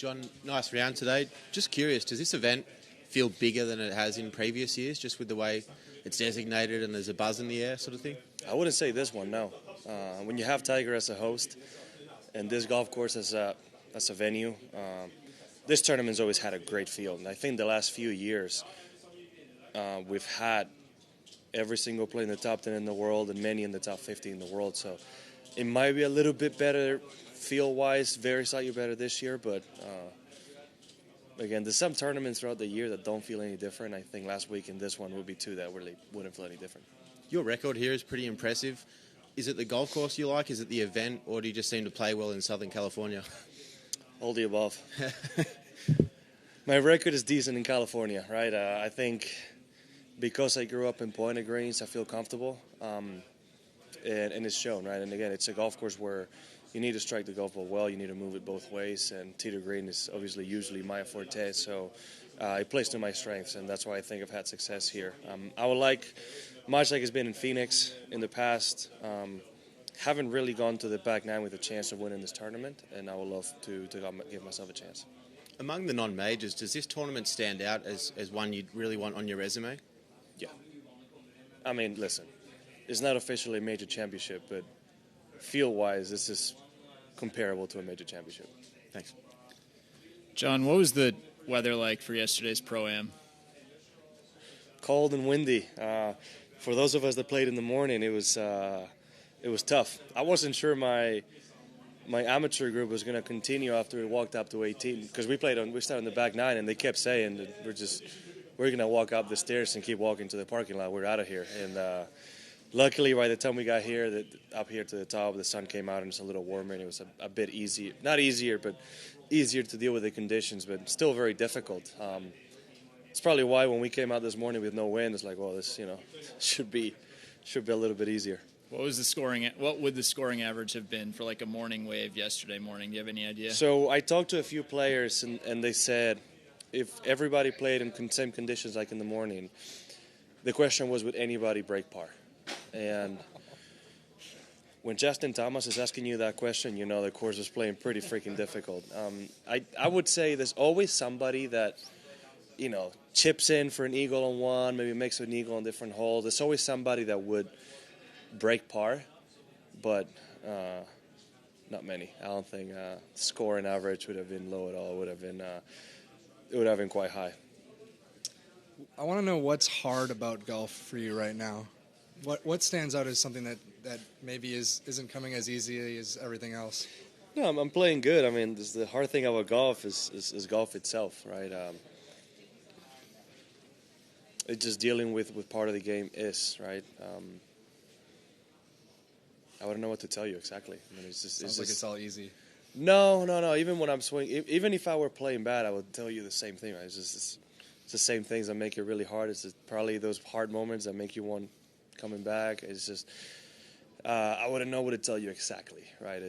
John, nice round today. Just curious, does this event feel bigger than it has in previous years, just with the way it's designated and there's a buzz in the air sort of thing? I wouldn't say this one, no. When you have Tiger as a host and this golf course as a venue, this tournament's always had a great feel. And I think the last few years we've had every single player in the top 10 in the world and many in the top 50 in the world. So it might be a little bit better feel-wise, very slightly better this year, but again, there's some tournaments throughout the year that don't feel any different. I think last week and this one would be two that really wouldn't feel any different. Your record here is pretty impressive. Is it the golf course you like? Is it the event? Or do you just seem to play well in Southern California? All the above. My record is decent in California, right? I think because I grew up in Point Greens, I feel comfortable. And it's shown, right? And again, it's a golf course where you need to strike the golf ball well. You need to move it both ways. And tee to green is obviously usually my forte. So it plays to my strengths, and that's why I think I've had success here. I would like, much like it's been in Phoenix in the past, haven't really gone to the back nine with a chance of winning this tournament, and I would love to give myself a chance. Among the non-majors, does this tournament stand out as one you'd really want on your resume? Yeah. I mean, listen, it's not officially a major championship, but feel-wise, this is comparable to a major championship. Thanks. John, what was the weather like for yesterday's Pro-Am? Cold and windy. For those of us that played in the morning, it was tough. I wasn't sure my amateur group was going to continue after we walked up to 18 because we started on the back nine, and they kept saying that we're going to walk up the stairs and keep walking to the parking lot. We're out of here. And luckily, by the time we got here, up here to the top, the sun came out and it's a little warmer, and it was a bit easier. Not easier, but easier to deal with the conditions, but still very difficult. It's probably why when we came out this morning with no wind, it's like, well, this should be a little bit easier. What would the scoring average have been for like a morning wave yesterday morning? Do you have any idea? So I talked to a few players, and they said if everybody played in same conditions like in the morning, the question was, would anybody break par? And when Justin Thomas is asking you that question, you know the course is playing pretty freaking difficult. I would say there's always somebody that, chips in for an eagle on one, maybe makes an eagle on different holes. There's always somebody that would break par, but not many. I don't think scoring average would have been low at all. It would have been quite high. I want to know what's hard about golf for you right now. What stands out as something that maybe isn't coming as easy as everything else? No, I'm playing good. I mean, the hard thing about golf is golf itself, right? It's just dealing with part of the game right? I wouldn't know what to tell you exactly. I mean, Sounds like it's all easy. No. Even when I'm swinging, even if I were playing bad, I would tell you the same thing. Right? It's the same things that make it really hard. It's probably those hard moments that make you want coming back. It's just I wouldn't know what to tell you exactly, right?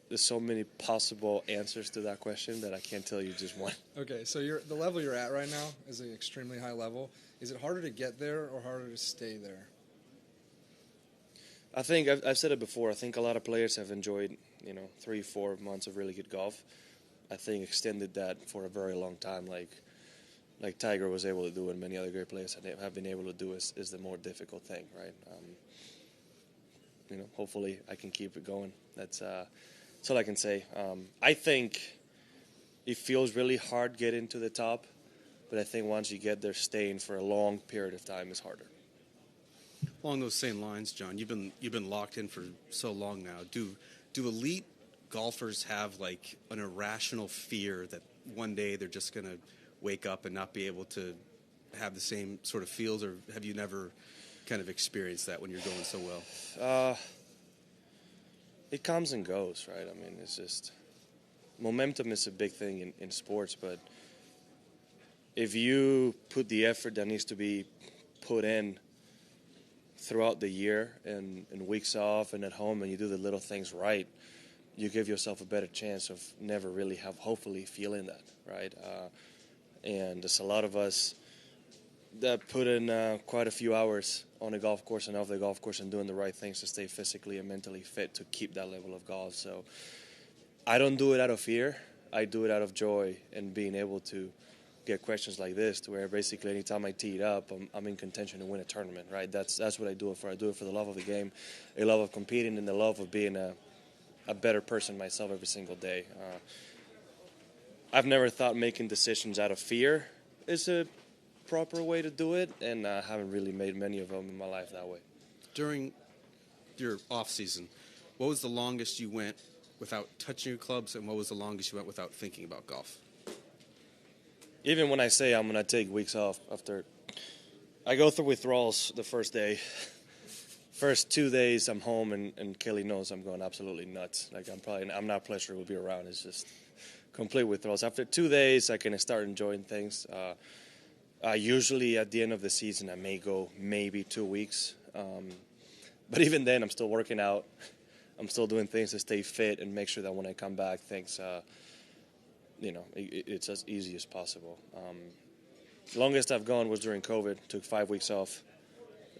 There's so many possible answers to that question that I can't tell you just one. Okay, so the level you're at right now is an extremely high level. Is it harder to get there or harder to stay there? I think I've said it before. I think a lot of players have enjoyed 3-4 months of really good golf. I think extended that for a very long time, like Tiger was able to do, and many other great players have been able to do, is the more difficult thing, right? Hopefully I can keep it going. That's all I can say. I think it feels really hard getting to the top, but I think once you get there, staying for a long period of time is harder. Along those same lines, John, you've been locked in for so long now. Do elite golfers have like an irrational fear that one day they're just going to wake up and not be able to have the same sort of feels, or have you never kind of experienced that when you're going so well? It comes and goes, right? I mean, it's just momentum is a big thing in sports, but if you put the effort that needs to be put in throughout the year and weeks off and at home, and you do the little things right, you give yourself a better chance of never really hopefully feeling that, right? And there's a lot of us that put in quite a few hours on a golf course and off the golf course and doing the right things to stay physically and mentally fit to keep that level of golf. So I don't do it out of fear. I do it out of joy and being able to get questions like this, to where basically anytime I tee it up, I'm in contention to win a tournament, right? That's what I do it for. I do it for the love of the game, a love of competing, and the love of being a better person myself every single day. I've never thought making decisions out of fear is a proper way to do it, and I haven't really made many of them in my life that way. During your off season, what was the longest you went without touching your clubs, and what was the longest you went without thinking about golf? Even when I say I'm going to take weeks off after, I go through withdrawals the first day. First 2 days I'm home, and Kelly knows I'm going absolutely nuts. Like I'm not pleasurable to be around. It's just complete withdrawals. After 2 days, I can start enjoying things. Usually at the end of the season, I may go maybe 2 weeks. But even then, I'm still working out. I'm still doing things to stay fit and make sure that when I come back, things, it's as easy as possible. Longest I've gone was during COVID. Took 5 weeks off,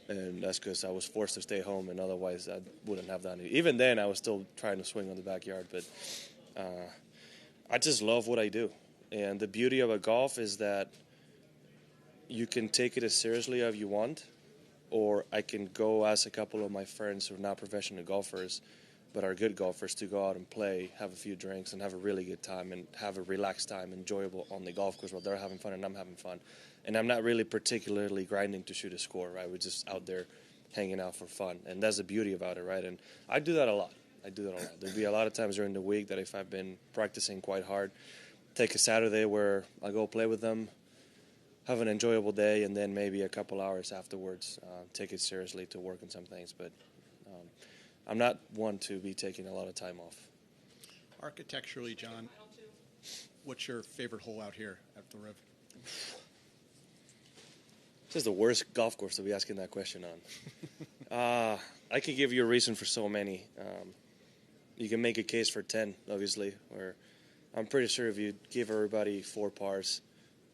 and that's because I was forced to stay home, and otherwise I wouldn't have done it. Even then, I was still trying to swing on the backyard, but I just love what I do. And the beauty of a golf is that you can take it as seriously as you want, or I can go ask a couple of my friends who are not professional golfers but are good golfers to go out and play, have a few drinks, and have a really good time and have a relaxed time, enjoyable on the golf course while they're having fun and I'm having fun. And I'm not really particularly grinding to shoot a score, right? We're just out there hanging out for fun. And that's the beauty about it, right? And I do that a lot. There'll be a lot of times during the week that if I've been practicing quite hard, take a Saturday where I go play with them, have an enjoyable day, and then maybe a couple hours afterwards take it seriously to work on some things. But I'm not one to be taking a lot of time off. Architecturally, Jon, what's your favorite hole out here at the Riv? This is the worst golf course to be asking that question on. I could give you a reason for so many. You can make a case for 10, obviously, where I'm pretty sure if you give everybody 4 pars,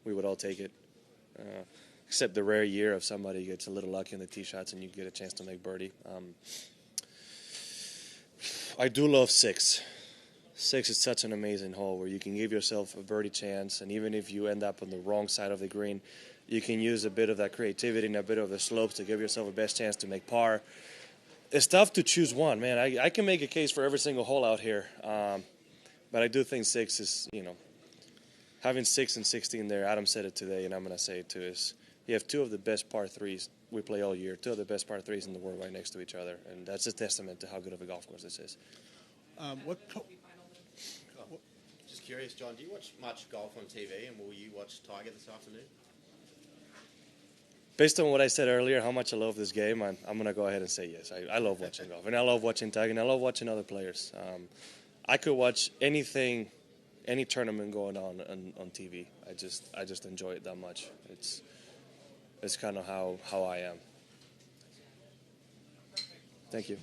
we would all take it. Except the rare year of somebody gets a little lucky in the tee shots and you get a chance to make birdie. I do love 6. 6 is such an amazing hole where you can give yourself a birdie chance, and even if you end up on the wrong side of the green, you can use a bit of that creativity and a bit of the slopes to give yourself a best chance to make par. It's tough to choose one, man. I can make a case for every single hole out here, but I do think 6 is, having 6 and 16 there. Adam said it today, and I'm going to say it too, is you have 2 of the best par 3s we play all year, 2 of the best par 3s in the world right next to each other, and that's a testament to how good of a golf course this is. Just curious, Jon, do you watch much golf on TV, and will you watch Tiger this afternoon? Based on what I said earlier, how much I love this game, I'm going to go ahead and say yes. I love watching golf, and I love watching Tiger, and I love watching other players. I could watch anything, any tournament going on TV. I just enjoy it that much. It's kind of how I am. Thank you.